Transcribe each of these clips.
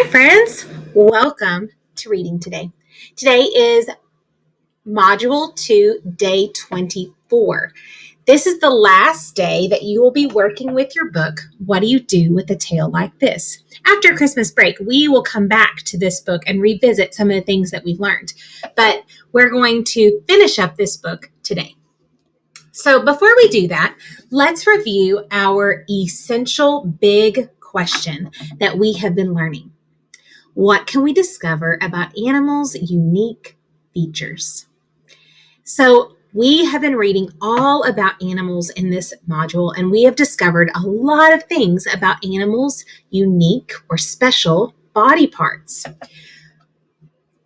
friends. Welcome to Reading Today. Today is Module 2, Day 24. This is the last day that you will be working with your book, What Do You Do with a Tale Like This? After Christmas break, we will come back to this book and revisit some of the things that we've learned. But we're going to finish up this book today. So before we do that, let's review our essential big question that we have been learning. What can we discover about animals' unique features? So we have been reading all about animals in this module, and we have discovered a lot of things about animals' unique or special body parts.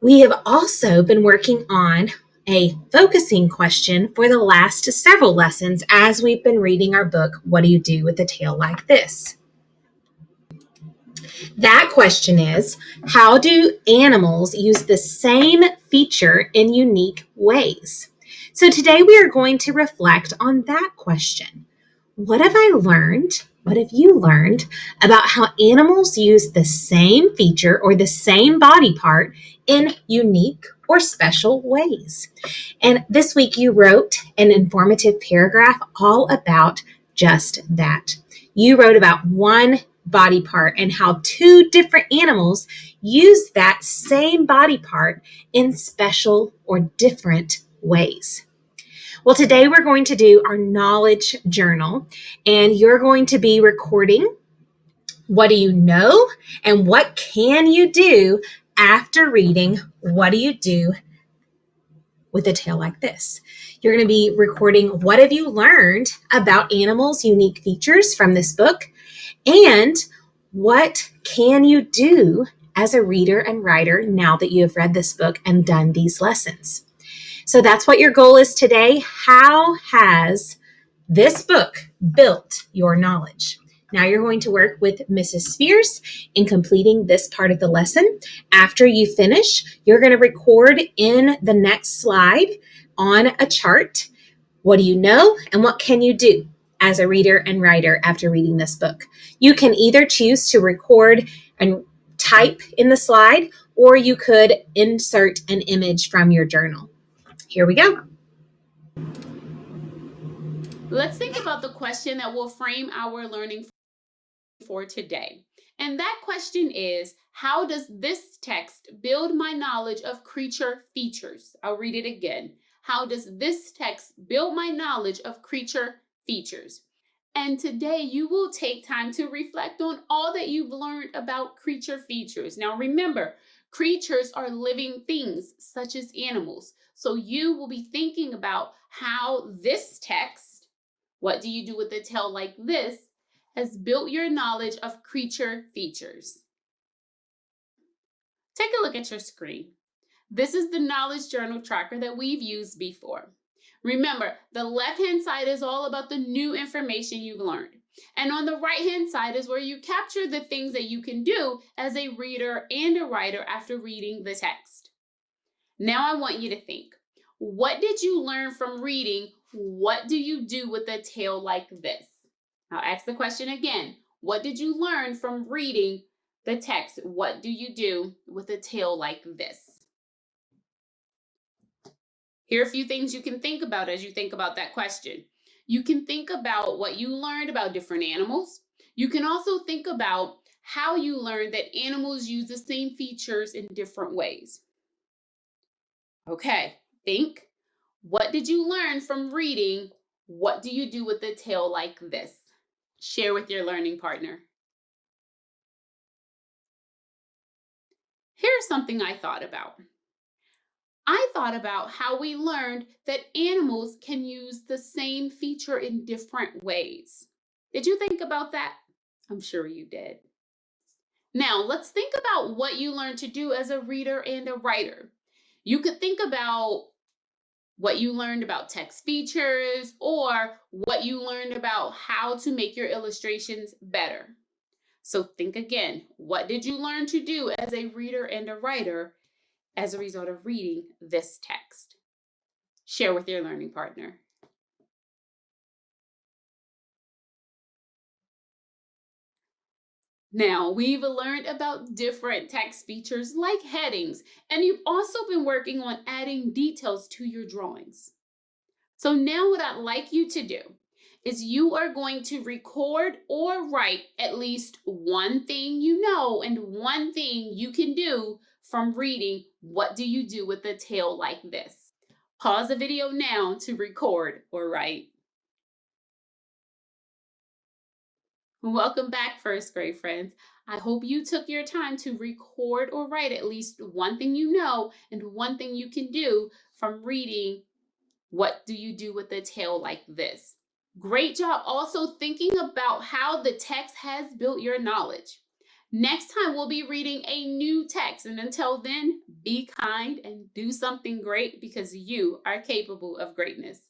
We have also been working on a focusing question for the last several lessons as we've been reading our book, What Do You Do with a Tale Like This? That question is, how do animals use the same feature in unique ways? So today we are going to reflect on that question. What have I learned? What have you learned about how animals use the same feature or the same body part in unique or special ways? And this week you wrote an informative paragraph all about just that. You wrote about one body part and how two different animals use that same body part in special or different ways. Well, today we're going to do our knowledge journal, and you're going to be recording what do you know and what can you do after reading What Do You Do with a Tale Like This? You're going to be recording what have you learned about animals' unique features from this book, and what can you do as a reader and writer now that you have read this book and done these lessons? So that's what your goal is today. How has this book built your knowledge? Now you're going to work with Mrs. Spears in completing this part of the lesson. After you finish, you're going to record in the next slide on a chart. What do you know and what can you do as a reader and writer after reading this book? You can either choose to record and type in the slide, or you could insert an image from your journal. Here we go. Let's think about the question that will frame our learning for today. And that question is, how does this text build my knowledge of creature features? I'll read it again. How does this text build my knowledge of creature features? And today you will take time to reflect on all that you've learned about creature features. Now remember, creatures are living things such as animals. So you will be thinking about how this text, what do you do with a tale like this, has built your knowledge of creature features. Take a look at your screen. This is the knowledge journal tracker that we've used before. Remember, the left-hand side is all about the new information you've learned. And on the right-hand side is where you capture the things that you can do as a reader and a writer after reading the text. Now I want you to think, what did you learn from reading? What do you do with a tale like this? I'll ask the question again. What did you learn from reading the text? What do you do with a tale like this? Here are a few things you can think about as you think about that question. You can think about what you learned about different animals. You can also think about how you learned that animals use the same features in different ways. Okay, think. What did you learn from reading? What do you do with a tale like this? Share with your learning partner. Here's something I thought about. I thought about how we learned that animals can use the same feature in different ways. Did you think about that? I'm sure you did. Now, let's think about what you learned to do as a reader and a writer. You could think about what you learned about text features or what you learned about how to make your illustrations better. So think again, what did you learn to do as a reader and a writer as a result of reading this text? Share with your learning partner. Now, we've learned about different text features like headings, and you've also been working on adding details to your drawings. So now what I'd like you to do is you are going to record or write at least one thing you know and one thing you can do from reading What Do You Do with a Tale Like This? Pause the video now to record or write. Welcome back, first grade friends. I hope you took your time to record or write at least one thing you know and one thing you can do from reading What Do You Do with a Tale Like This? Great job also thinking about how the text has built your knowledge. Next time we'll be reading a new text, and until then, be kind and do something great because you are capable of greatness.